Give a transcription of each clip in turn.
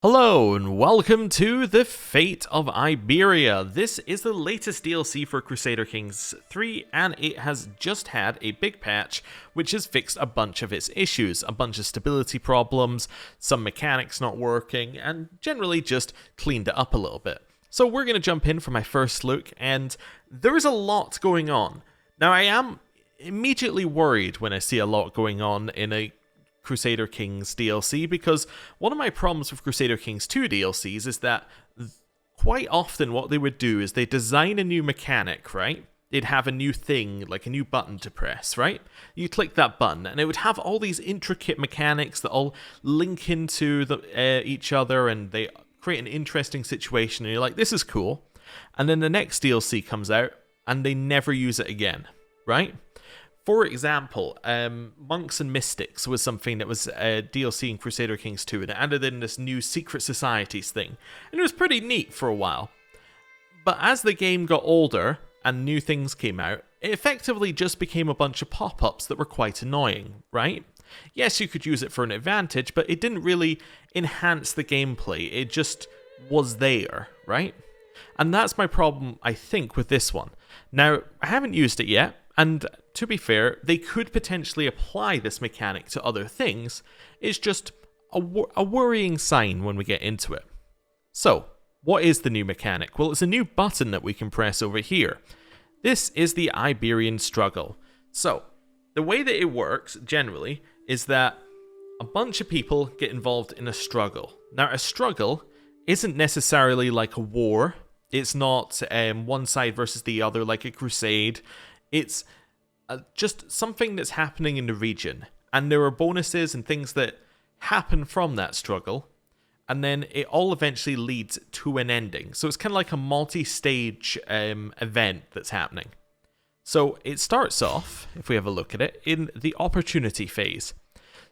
Hello and welcome to the Fate of Iberia. This is the latest DLC for Crusader Kings 3 and it has just had a big patch which has fixed a bunch of its issues, a bunch of stability problems, some mechanics not working, and generally just cleaned it up a little bit. So we're going to jump in for my first look, and there is a lot going on. Now I am immediately worried when I see a lot going on in a Crusader Kings DLC, because one of my problems with Crusader Kings 2 DLCs is that quite often what they would do is they design a new mechanic, right? They'd have a new thing, like a new button to press, right? You click that button and it would have all these intricate mechanics that all link into each other, and they create an interesting situation, and you're like, this is cool. And then the next DLC comes out and they never use it again, right? For example, Monks and Mystics was something that was a DLC in Crusader Kings 2, and it added in this new secret societies thing, and it was pretty neat for a while. But as the game got older and new things came out, it effectively just became a bunch of pop-ups that were quite annoying, right? Yes, you could use it for an advantage, but it didn't really enhance the gameplay, it just was there, right? And that's my problem, I think, with this one. Now, I haven't used it yet, and to be fair, they could potentially apply this mechanic to other things. It's just a worrying sign when we get into it. So, what is the new mechanic? Well, it's a new button that we can press over here. This is the Iberian Struggle. So, the way that it works, generally, is that a bunch of people get involved in a struggle. Now, a struggle isn't necessarily like a war. It's not one side versus the other like a crusade. It's just something that's happening in the region, and there are bonuses and things that happen from that struggle, and then it all eventually leads to an ending. So it's kind of like a multi-stage event that's happening. So it starts off, if we have a look at it, in the Opportunity Phase.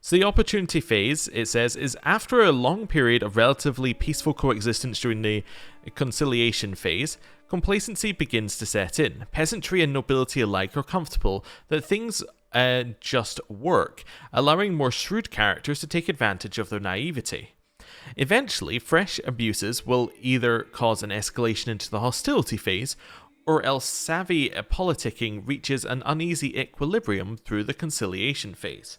So the Opportunity Phase, it says, is after a long period of relatively peaceful coexistence during the Conciliation Phase, complacency begins to set in. Peasantry and nobility alike are comfortable that things just work, allowing more shrewd characters to take advantage of their naivety. Eventually, fresh abuses will either cause an escalation into the Hostility Phase, or else savvy politicking reaches an uneasy equilibrium through the Conciliation Phase.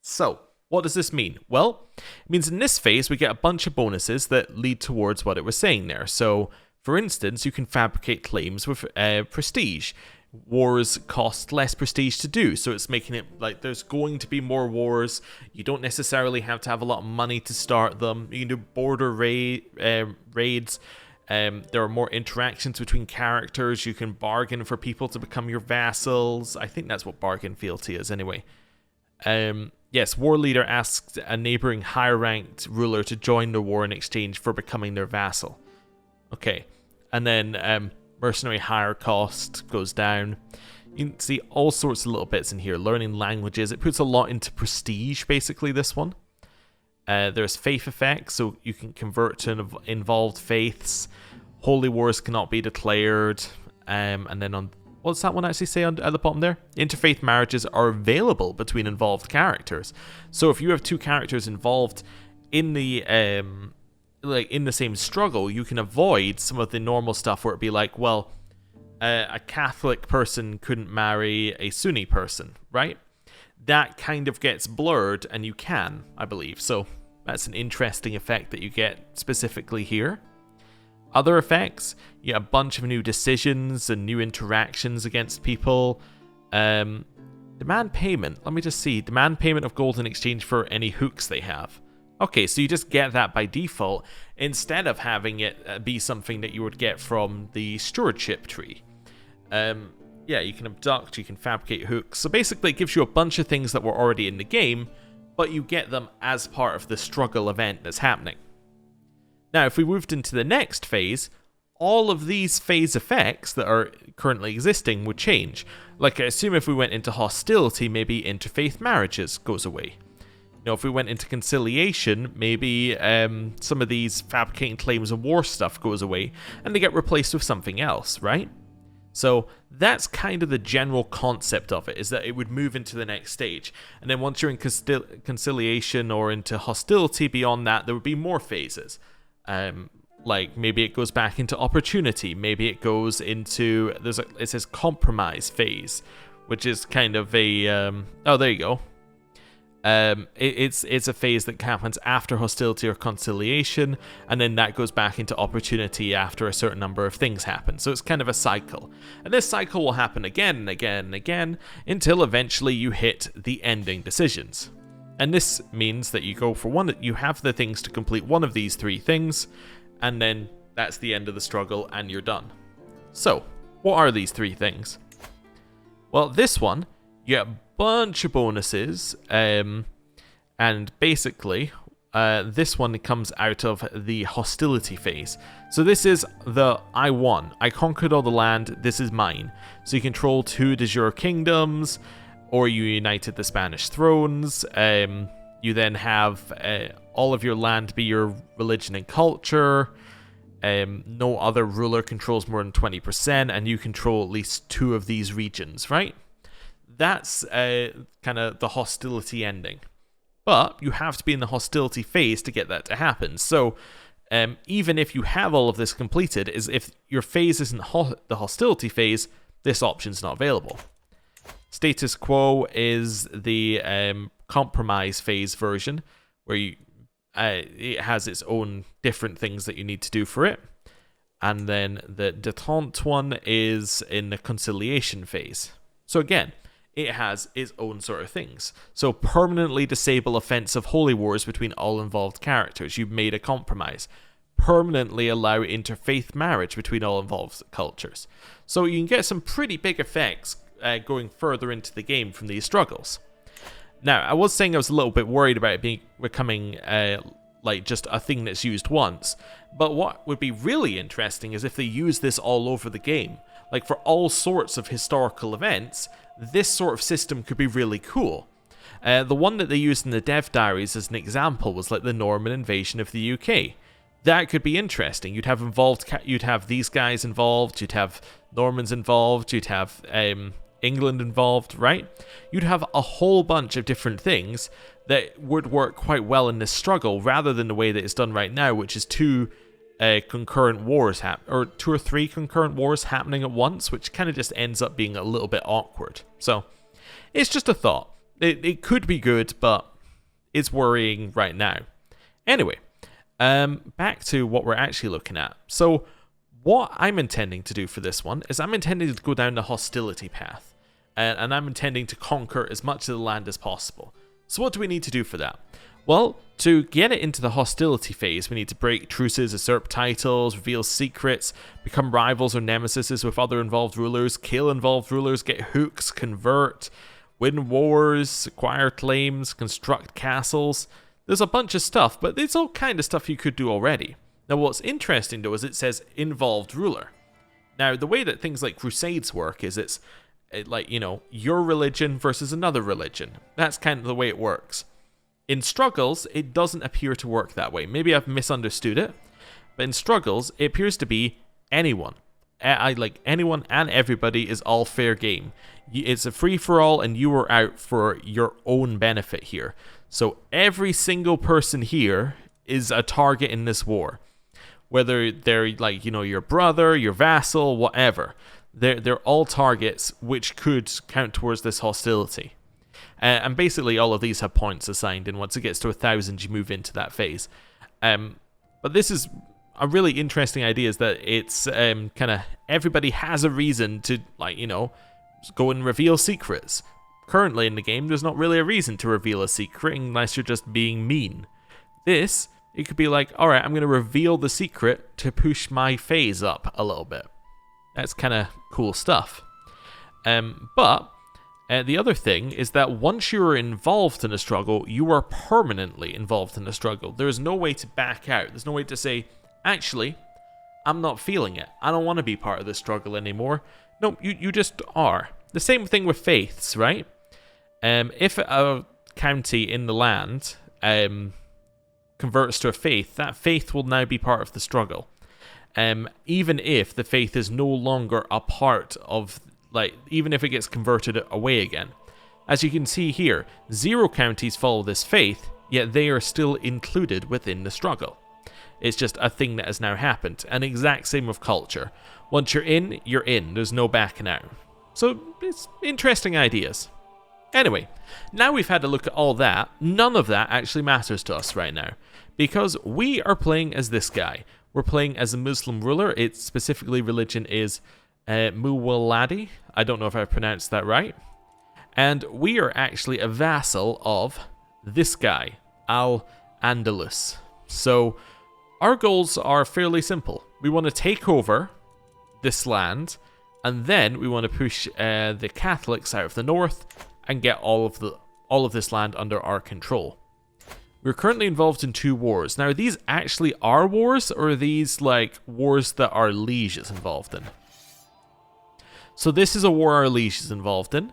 So, what does this mean? Well, it means in this phase we get a bunch of bonuses that lead towards what it was saying there. So, for instance, you can fabricate claims with prestige. Wars cost less prestige to do, so it's making it like there's going to be more wars. You don't necessarily have to have a lot of money to start them. You can do border raids. There are more interactions between characters. You can bargain for people to become your vassals. I think that's what bargain fealty is anyway. Yes, war leader asks a neighboring higher-ranked ruler to join the war in exchange for becoming their vassal. Okay, and then mercenary hire cost goes down. You can see all sorts of little bits in here. Learning languages. It puts a lot into prestige, basically, this one. There's faith effects, so you can convert to involved faiths. Holy wars cannot be declared. And then on... What's that one actually say at the bottom there? Interfaith marriages are available between involved characters. So if you have two characters involved in the in the same struggle, you can avoid some of the normal stuff where it'd be like, well, a Catholic person couldn't marry a Sunni person, right? That kind of gets blurred, and you can, I believe. So that's an interesting effect that you get specifically here. Other effects, you get a bunch of new decisions and new interactions against people. Demand payment, let me just see. Demand payment of gold in exchange for any hooks they have. Okay, so you just get that by default instead of having it be something that you would get from the Stewardship tree. Yeah, you can abduct, you can fabricate hooks. So basically it gives you a bunch of things that were already in the game, but you get them as part of the struggle event that's happening. Now, if we moved into the next phase, all of these phase effects that are currently existing would change. Like, I assume if we went into hostility, maybe interfaith marriages goes away. You know, if we went into conciliation, maybe some of these fabricating claims of war stuff goes away, and they get replaced with something else, right? So that's kind of the general concept of it, is that it would move into the next stage. And then once you're in conciliation or into hostility beyond that, there would be more phases. Like maybe it goes back into opportunity. Maybe it goes into, it says compromise phase, which is kind of a, oh, there you go. It's a phase that happens after hostility or conciliation, and then that goes back into opportunity after a certain number of things happen. So it's kind of a cycle. And this cycle will happen again and again and again until eventually you hit the ending decisions. And this means that you go for one, you have the things to complete one of these three things, and then that's the end of the struggle and you're done. So, what are these three things? Well, this one, you get a bunch of bonuses, and basically, this one comes out of the hostility phase. So this is the I won. I conquered all the land, this is mine. So you control 2 de jure kingdoms, or you united the Spanish thrones. You then have all of your land be your religion and culture. No other ruler controls more than 20%, and you control at least 2 of these regions, right? That's kind of the hostility ending. But you have to be in the hostility phase to get that to happen. So even if you have all of this completed, if your phase isn't the hostility phase, this option's not available. Status quo is the compromise phase version, where it has its own different things that you need to do for it. And then the détente one is in the conciliation phase. So again, it has its own sort of things. So permanently disable offensive holy wars between all involved characters. You've made a compromise. Permanently allow interfaith marriage between all involved cultures. So you can get some pretty big effects going further into the game from these struggles. Now, I was saying I was a little bit worried about it becoming like just a thing that's used once. But what would be really interesting is if they use this all over the game. Like for all sorts of historical events, this sort of system could be really cool. The one that they used in the dev diaries as an example was like the Norman invasion of the UK. That could be interesting. You'd have these guys involved, you'd have Normans involved, you'd have England involved, right? You'd have a whole bunch of different things that would work quite well in this struggle, rather than the way that it's done right now, which is 2 concurrent wars or 2 or 3 concurrent wars happening at once, which kind of just ends up being a little bit awkward. So it's just a thought. It could be good, but it's worrying right now. Anyway, back to what we're actually looking at. So what I'm intending to do for this one is I'm intending to go down the hostility path, and I'm intending to conquer as much of the land as possible. So what do we need to do for that? Well, to get it into the hostility phase, we need to break truces, usurp titles, reveal secrets, become rivals or nemesises with other involved rulers, kill involved rulers, get hooks, convert, win wars, acquire claims, construct castles. There's a bunch of stuff, but it's all kind of stuff you could do already. Now, what's interesting, though, is it says involved ruler. Now, the way that things like Crusades work is it's like, you know, your religion versus another religion. That's kind of the way it works. In Struggles, it doesn't appear to work that way. Maybe I've misunderstood it, but in Struggles, it appears to be anyone. Like anyone and everybody is all fair game. It's a free-for-all, and you are out for your own benefit here. So every single person here is a target in this war. Whether they're like, you know, your brother, your vassal, whatever. They're all targets which could count towards this hostility. And basically all of these have points assigned, and once it gets to 1,000 you move into that phase. But this is a really interesting idea, is that it's kind of everybody has a reason to, like, you know, go and reveal secrets. Currently in the game there's not really a reason to reveal a secret unless you're just being mean. It could be like, alright, I'm going to reveal the secret to push my phase up a little bit. That's kind of cool stuff. But the other thing is that once you're involved in a struggle, you are permanently involved in a struggle. There is no way to back out. There's no way to say, actually, I'm not feeling it. I don't want to be part of this struggle anymore. No, you just are. The same thing with faiths, right? If a county in the land converts to a faith, that faith will now be part of the struggle. even if the faith is no longer a part of, like, even if it gets converted away again. As you can see here, 0 counties follow this faith, yet they are still included within the struggle. It's just a thing that has now happened. And exact same with culture. Once you're in, you're in. There's no backing out. So it's interesting ideas. Anyway, now we've had a look at all that, none of that actually matters to us right now. Because we are playing as this guy. We're playing as a Muslim ruler. Its specifically religion is Muwalladi. I don't know if I pronounced that right. And we are actually a vassal of this guy, Al-Andalus. So our goals are fairly simple. We want to take over this land, and then we want to push the Catholics out of the north and get all of this land under our control. We're currently involved in 2 wars. Now, are these actually our wars, or are these like wars that our liege is involved in? So this is a war our liege is involved in.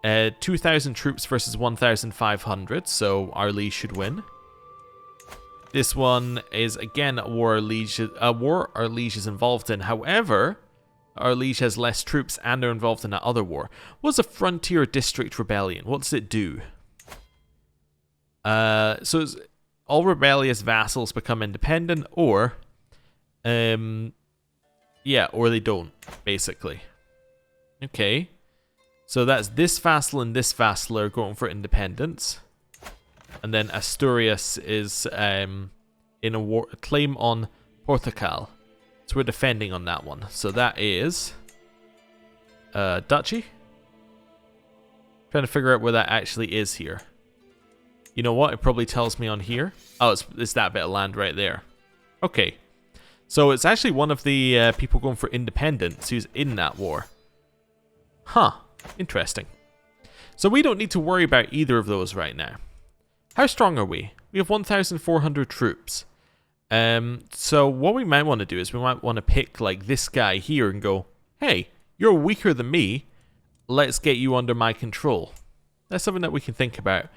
2,000 troops versus 1,500, so our liege should win. This one is again a war our liege is involved in. However, our liege has less troops and they're involved in that other war. What's a frontier district rebellion? What does it do? So all rebellious vassals become independent, or yeah, or they don't, basically. Okay. So that's this vassal and this vassal are going for independence. And then Asturias is in a war, a claim on Portugal. So we're defending on that one. So that is duchy. Trying to figure out where that actually is here. You know what? It probably tells me on here. Oh, it's that bit of land right there. Okay. So it's actually one of the people going for independence who's in that war. Huh. Interesting. So we don't need to worry about either of those right now. How strong are we? We have 1,400 troops. So what we might want to do is we might want to pick like this guy here and go, hey, you're weaker than me. Let's get you under my control. That's something that we can think about.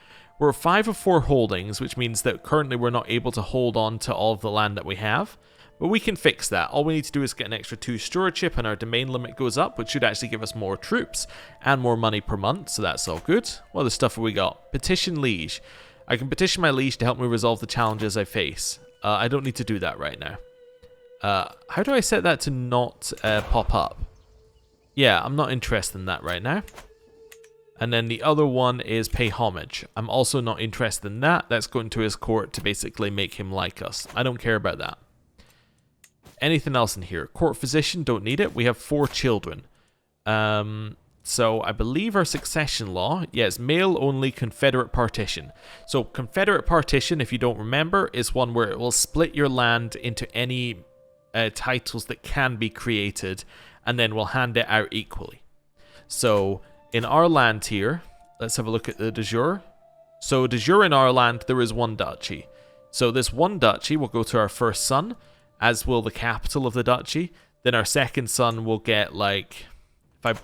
We're 5 of 4 holdings, which means that currently we're not able to hold on to all of the land that we have. But we can fix that. All we need to do is get an extra 2 stewardship and our domain limit goes up, which should actually give us more troops and more money per month, so that's all good. What other stuff have we got? Petition liege. I can petition my liege to help me resolve the challenges I face. I don't need to do that right now. How do I set that to not pop up? Yeah, I'm not interested in that right now. And then the other one is pay homage. I'm also not interested in that. That's going to his court to basically make him like us. I don't care about that. Anything else in here? Court physician, don't need it. We have 4 children. So I believe our succession law, yes, male only Confederate Partition. So Confederate Partition, if you don't remember, is one where it will split your land into any titles that can be created, and then we'll hand it out equally. So in our land here, let's have a look at the de jure. So de jure in our land, there is 1 duchy. So this 1 duchy will go to our first son, as will the capital of the duchy. Then our second son will get, like, I'm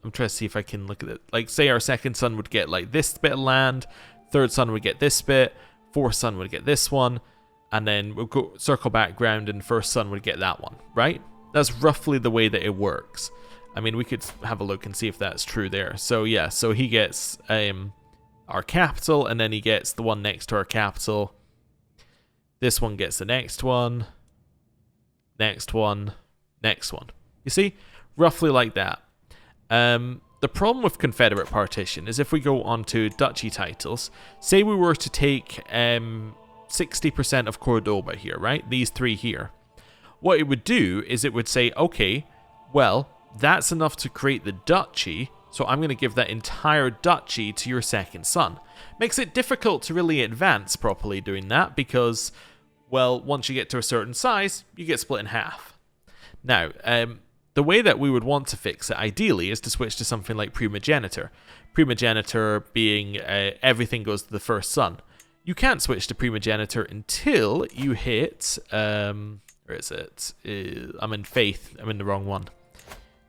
trying to see if I can look at it. Like, say our second son would get, like, this bit of land. Third son would get this bit. Fourth son would get this one. And then we'll go circle back round and first son would get that one, right? That's roughly the way that it works. I mean, we could have a look and see if that's true there. So, yeah, so he gets our capital, and then he gets the one next to our capital. This one gets the next one. Next one. Next one. You see? Roughly like that. The problem with Confederate Partition is if we go on to duchy titles, say we were to take 60% of Cordoba here, right? These 3 here. What it would do is it would say, okay, well, that's enough to create the duchy, so I'm going to give that entire duchy to your second son. Makes it difficult to really advance properly doing that because, well, once you get to a certain size, you get split in half. Now, the way that we would want to fix it, ideally, is to switch to something like Primogenitor. Primogenitor being everything goes to the first son. You can't switch to Primogenitor until you hit... where is it? I'm in Faith. I'm in the wrong one.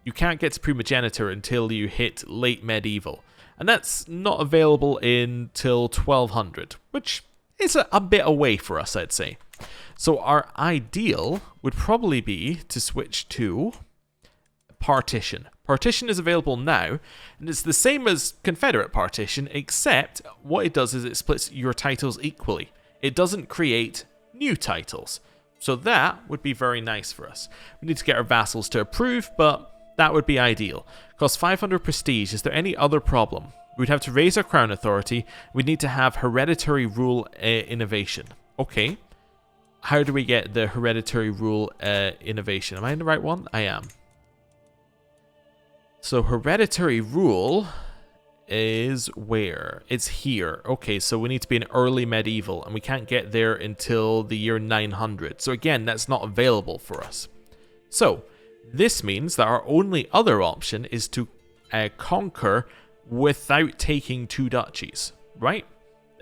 You can't get to Primogenitor until you hit Late Medieval. And that's not available until 1200, which it's a bit away for us, I'd say. So our ideal would probably be to switch to Partition. Partition is available now, and it's the same as Confederate Partition, except what it does is it splits your titles equally. It doesn't create new titles. So that would be very nice for us. We need to get our vassals to approve, but that would be ideal. Costs 500 prestige. Is there any other problem? We'd have to raise our crown authority. We'd need to have hereditary rule innovation. Okay. How do we get the hereditary rule innovation? Am I in the right one? I am. So hereditary rule is where? It's here. Okay, so we need to be in early medieval, and we can't get there until the year 900. So again, that's not available for us. So this means that our only other option is to conquer without taking 2 duchies, right?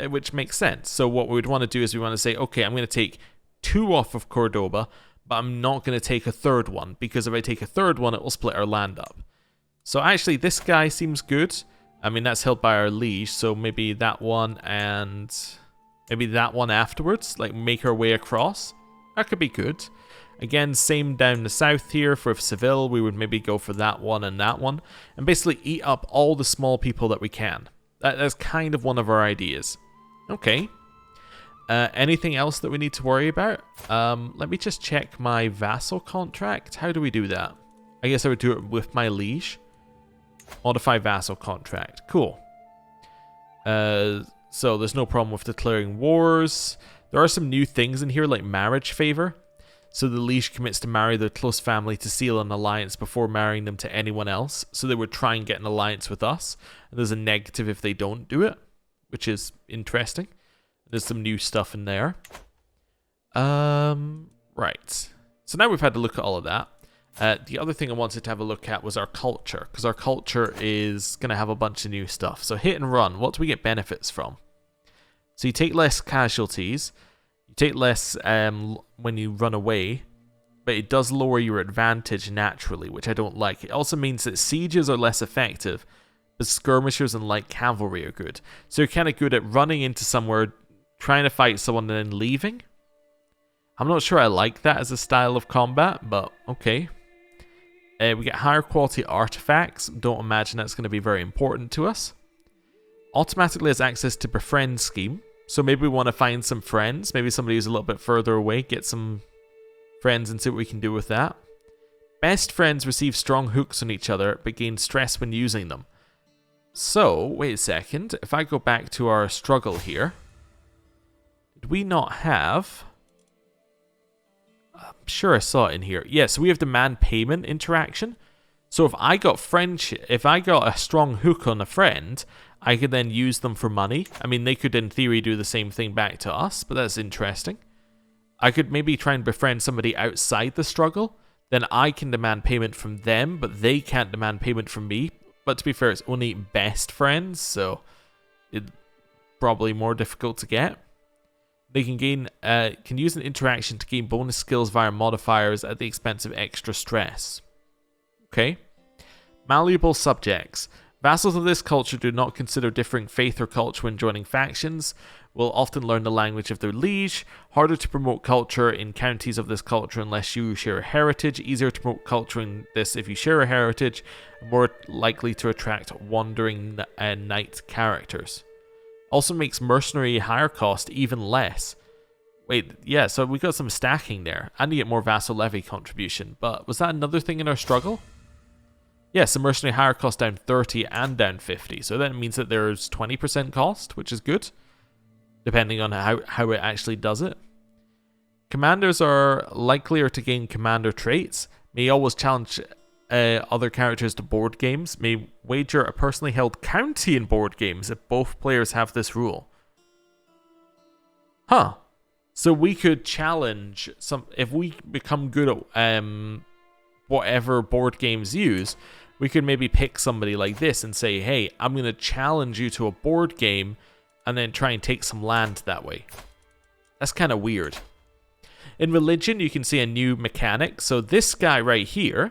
Which makes sense. So what we would want to do is we want to say, okay, I'm going to take 2 off of Cordoba, but I'm not going to take a 3rd one, because if I take a 3rd one, it will split our land up. So actually, this guy seems good. I mean, that's held by our liege, so maybe that one and maybe that one afterwards, like make our way across. That could be good. Again, same down the south here for Seville. We would maybe go for that one, and basically eat up all the small people that we can. That's kind of one of our ideas. Okay. Anything else that we need to worry about? Let me just check my Vassal Contract. How do we do that? I guess I would do it with my liege. Modify Vassal Contract. Cool. So there's no problem with declaring wars. There are some new things in here like marriage favor. So the liege commits to marry their close family to seal an alliance before marrying them to anyone else. So they would try and get an alliance with us. And there's a negative if they don't do it, which is interesting. There's some new stuff in there. Right. So now we've had a look at all of that. The other thing I wanted to have a look at was our culture, because our culture is going to have a bunch of new stuff. So hit and run, what do we get benefits from? So you take less casualties, you take less when you run away, but it does lower your advantage naturally, which I don't like. It also means that sieges are less effective, but skirmishers and light cavalry are good. So you're kind of good at running into somewhere, trying to fight someone and then leaving. I'm not sure I like that as a style of combat, but okay. We get higher quality artifacts. Don't imagine that's going to be very important to us. Automatically has access to befriend scheme. So maybe we want to find some friends. Maybe somebody who's a little bit further away. Get some friends and see what we can do with that. Best friends receive strong hooks on each other, but gain stress when using them. So, wait a second. If I go back to our struggle here. Did we not have... I'm sure I saw it in here. Yeah, so we have demand payment interaction. So if I got friendship, if I got a strong hook on a friend, I could then use them for money. I mean, they could in theory do the same thing back to us, but that's interesting. I could maybe try and befriend somebody outside the struggle. Then I can demand payment from them, but they can't demand payment from me. But to be fair, it's only best friends, so it's probably more difficult to get. They can use an interaction to gain bonus skills via modifiers at the expense of extra stress. Okay. Malleable Subjects. Vassals of this culture do not consider differing faith or culture when joining factions, will often learn the language of their liege, harder to promote culture in counties of this culture unless you share a heritage, easier to promote culture in this if you share a heritage, more likely to attract wandering knight characters. Also makes mercenary higher cost even less. Wait, yeah, so we got some stacking there. And you get more vassal levy contribution. But was that another thing in our struggle? Yes, the mercenary higher cost down 30 and down 50. So that means that there's 20% cost, which is good. Depending on how it actually does it. Commanders are likelier to gain commander traits. May always challenge other characters to board games. May wager a personally held county in board games if both players have this rule. Huh. So we could challenge some... If we become good at whatever board games use, we could maybe pick somebody like this and say, hey, I'm going to challenge you to a board game and then try and take some land that way. That's kind of weird. In religion, you can see a new mechanic. So this guy right here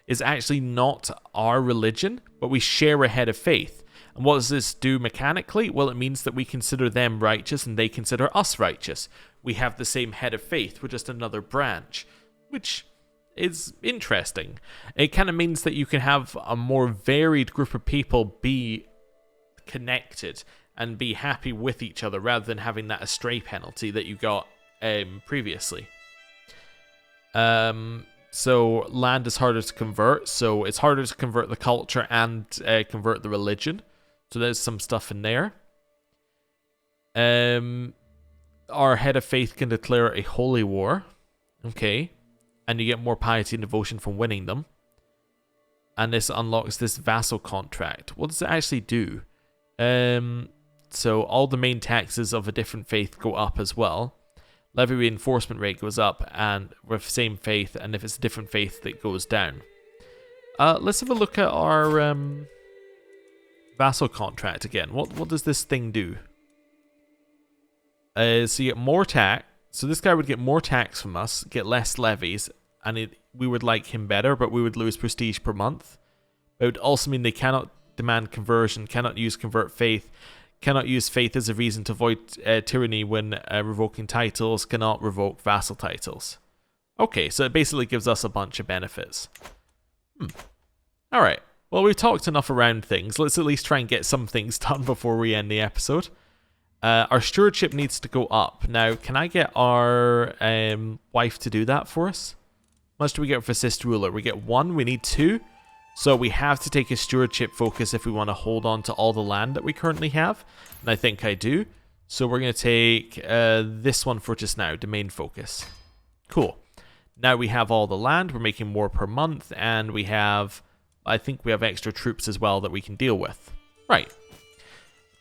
is actually not our religion, but we share a head of faith. And what does this do mechanically? Well, it means that we consider them righteous and they consider us righteous. We have the same head of faith, we're just another branch, which is interesting. It kind of means that you can have a more varied group of people be connected and be happy with each other rather than having that astray penalty that you got previously. So land is harder to convert, so it's harder to convert the culture and convert the religion. So there's some stuff in there. Our head of faith can declare a holy war. Okay. And you get more piety and devotion from winning them. And this unlocks this Vassal Contract. What does it actually do? So all the main taxes of a different faith go up as well. Levy reinforcement rate goes up and with same faith, and if it's a different faith, it goes down. Let's have a look at our Vassal Contract again. What does this thing do? So you get more tax. So this guy would get more tax from us, get less levies, and we would like him better, but we would lose prestige per month. It would also mean they cannot demand conversion, cannot use convert faith, cannot use faith as a reason to avoid tyranny when revoking titles, cannot revoke vassal titles. Okay, so it basically gives us a bunch of benefits. Alright, well we've talked enough around things. Let's at least try and get some things done before we end the episode. Our stewardship needs to go up. Now, can I get our wife to do that for us? How much do we get for assist ruler? We get 1, we need 2. So we have to take a stewardship focus if we want to hold on to all the land that we currently have. And I think I do. So we're going to take this one for just now, domain focus. Cool. Now we have all the land, we're making more per month, and we have, I think we have extra troops as well that we can deal with. Right.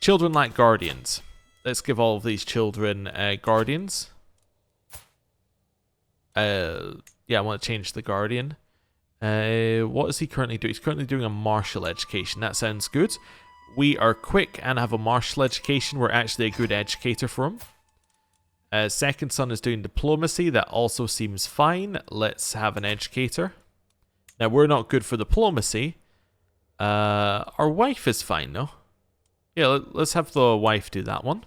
Children like guardians. Let's give all of these children guardians. Yeah, I want to change the guardian. What is he currently doing? He's currently doing a martial education. That sounds good. We are quick and have a martial education. We're actually a good educator for him. Second son is doing diplomacy. That also seems fine. Let's have an educator. Now, we're not good for diplomacy. Our wife is fine, though. Yeah, let's have the wife do that one.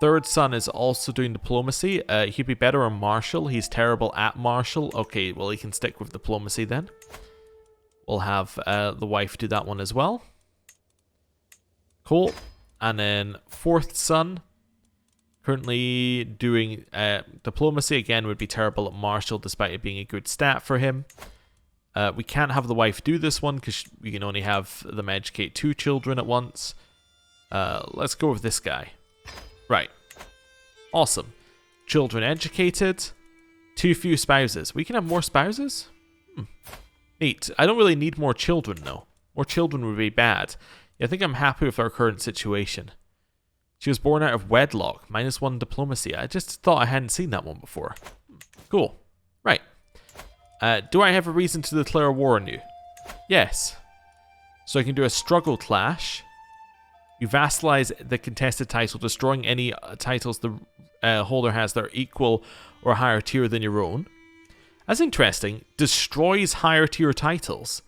Third son is also doing diplomacy. He'd be better on martial. He's terrible at martial. Okay, well, he can stick with diplomacy then. We'll have the wife do that one as well. Cool. And then fourth son, currently doing diplomacy. Again, would be terrible at martial despite it being a good stat for him. We can't have the wife do this one because we can only have them educate 2 children at once. Let's go with this guy. Right. Awesome. Children educated. Too few spouses. We can have more spouses? Neat. I don't really need more children, though. More children would be bad. Yeah, I think I'm happy with our current situation. She was born out of wedlock. -1 diplomacy. I just thought I hadn't seen that one before. Cool. Right. Do I have a reason to declare war on you? Yes. So I can do a struggle clash. You vassalize the contested title, destroying any titles the holder has that are equal or higher tier than your own. That's interesting. Destroys higher tier titles.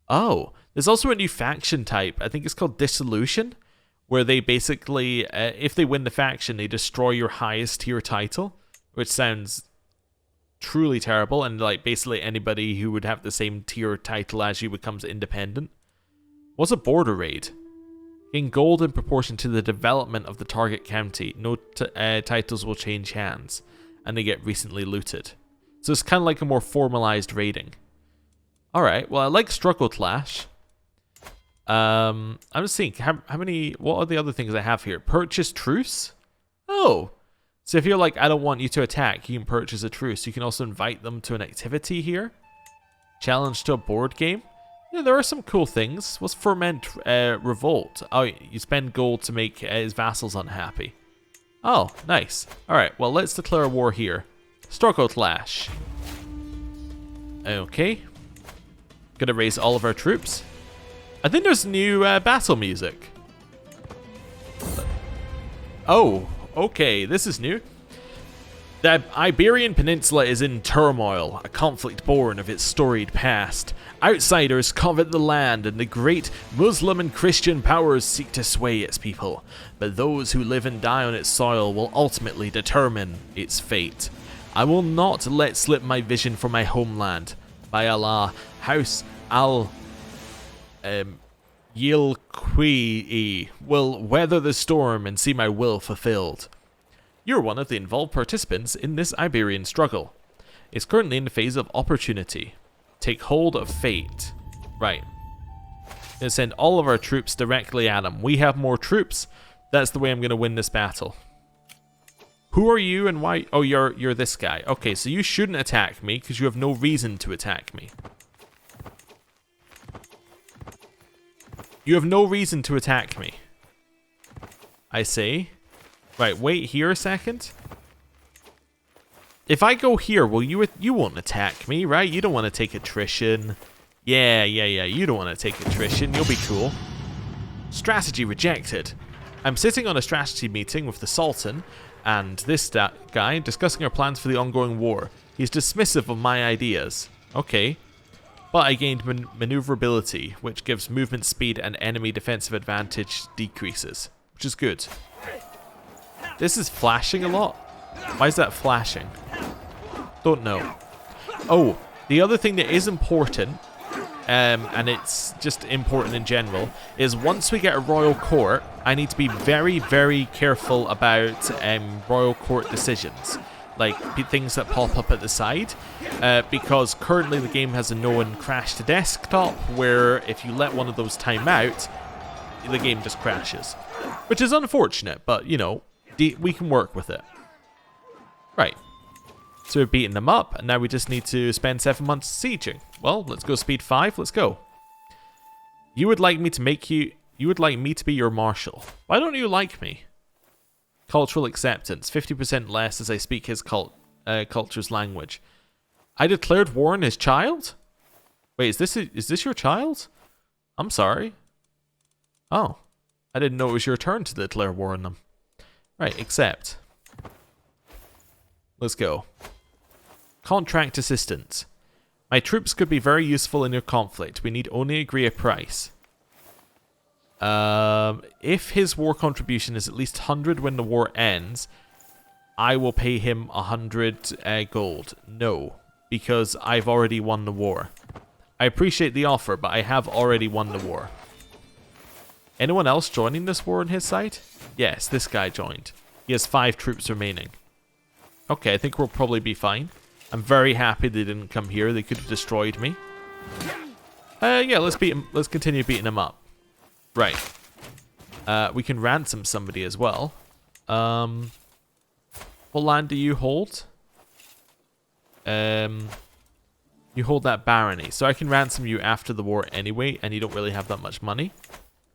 Oh, there's also a new faction type. I think it's called Dissolution, where they basically, if they win the faction, they destroy your highest tier title, which sounds truly terrible, and like basically anybody who would have the same tier title as you becomes independent. What's a border raid? Gain gold in proportion to the development of the target county. No titles will change hands, and they get recently looted. So it's kind of like a more formalized raiding. Alright, well I like Struggle Clash. I'm just seeing, how many, what are the other things I have here? Purchase Truce? Oh! So if you're like, I don't want you to attack, you can purchase a truce. You can also invite them to an activity here. Challenge to a board game. Yeah, there are some cool things. What's Ferment Revolt? Oh, you spend gold to make his vassals unhappy. Oh, nice. Alright, well, let's declare war here. Struggle Clash. Okay. Gonna raise all of our troops. I think there's new battle music. Oh, okay, this is new. The Iberian Peninsula is in turmoil, a conflict born of its storied past. Outsiders covet the land, and the great Muslim and Christian powers seek to sway its people. But those who live and die on its soil will ultimately determine its fate. I will not let slip my vision for my homeland. By Allah, House Yilqui will weather the storm and see my will fulfilled. You're one of the involved participants in this Iberian struggle. It's currently in the phase of opportunity. Take hold of fate. Right. Gonna send all of our troops directly at him. We have more troops. That's the way I'm gonna win this battle. Who are you and why? Oh, you're this guy. Okay, so you shouldn't attack me because you have no reason to attack me. You have no reason to attack me. I say. Right, wait here a second. If I go here, you won't attack me, right? You don't want to take attrition. Yeah, you don't want to take attrition. You'll be cool. Strategy rejected. I'm sitting on a strategy meeting with the Sultan and this guy discussing our plans for the ongoing war. He's dismissive of my ideas. Okay. But I gained maneuverability, which gives movement speed and enemy defensive advantage decreases, which is good. This is flashing a lot. Why is that flashing? Don't know. Oh, the other thing that is important, and it's just important in general, is once we get a royal court, I need to be very, very careful about royal court decisions. Like things that pop up at the side, because currently the game has a known crash to desktop where if you let one of those time out, the game just crashes. Which is unfortunate, but you know, we can work with it. Right. So we've beaten them up, and now we just need to spend 7 months sieging. Well, let's go speed 5, let's go. You would like me to be your marshal. Why don't you like me? Cultural acceptance, 50% less as I speak his culture's language. I declared war on his child? Wait, is this your child? I'm sorry. Oh, I didn't know it was your turn to declare war on them. Right, accept. Let's go. Contract assistance. My troops could be very useful in your conflict. We need only agree a price. If his war contribution is at least 100 when the war ends, I will pay him 100 gold. No, because I've already won the war. I appreciate the offer, but I have already won the war. Anyone else joining this war on his side? Yes, this guy joined. He has 5 troops remaining. Okay, I think we'll probably be fine. I'm very happy they didn't come here. They could have destroyed me. Yeah, let's beat him. Let's continue beating him up. Right. We can ransom somebody as well. What land do you hold? You hold that barony. So I can ransom you after the war anyway, and you don't really have that much money.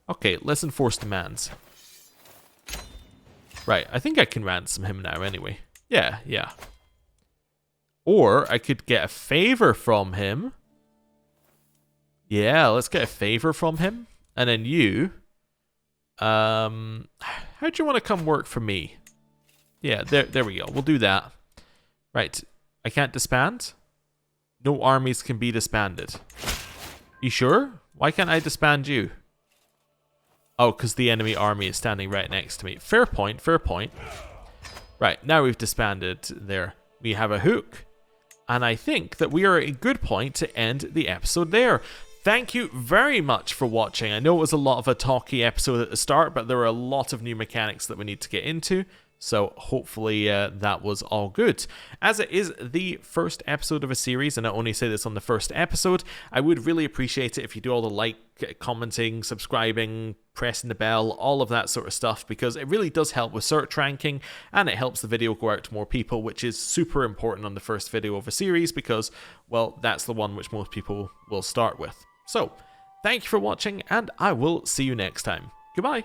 Okay, let's enforce demands. Right, I think I can ransom him now anyway. Yeah. Or I could get a favor from him. Yeah, let's get a favor from him. And then you... how do you want to come work for me? Yeah, there we go. We'll do that. Right, I can't disband? No armies can be disbanded. You sure? Why can't I disband you? Oh, because the enemy army is standing right next to me. Fair point, fair point. Right, now we've disbanded there. We have a hook. And I think that we are at a good point to end the episode there. Thank you very much for watching. I know it was a lot of a talky episode at the start, but there were a lot of new mechanics that we need to get into. So hopefully that was all good. As it is the first episode of a series, and I only say this on the first episode, I would really appreciate it if you do all the like, commenting, subscribing, pressing the bell, all of that sort of stuff, because it really does help with search ranking, and it helps the video go out to more people, which is super important on the first video of a series, because, well, that's the one which most people will start with. So, thank you for watching, and I will see you next time. Goodbye!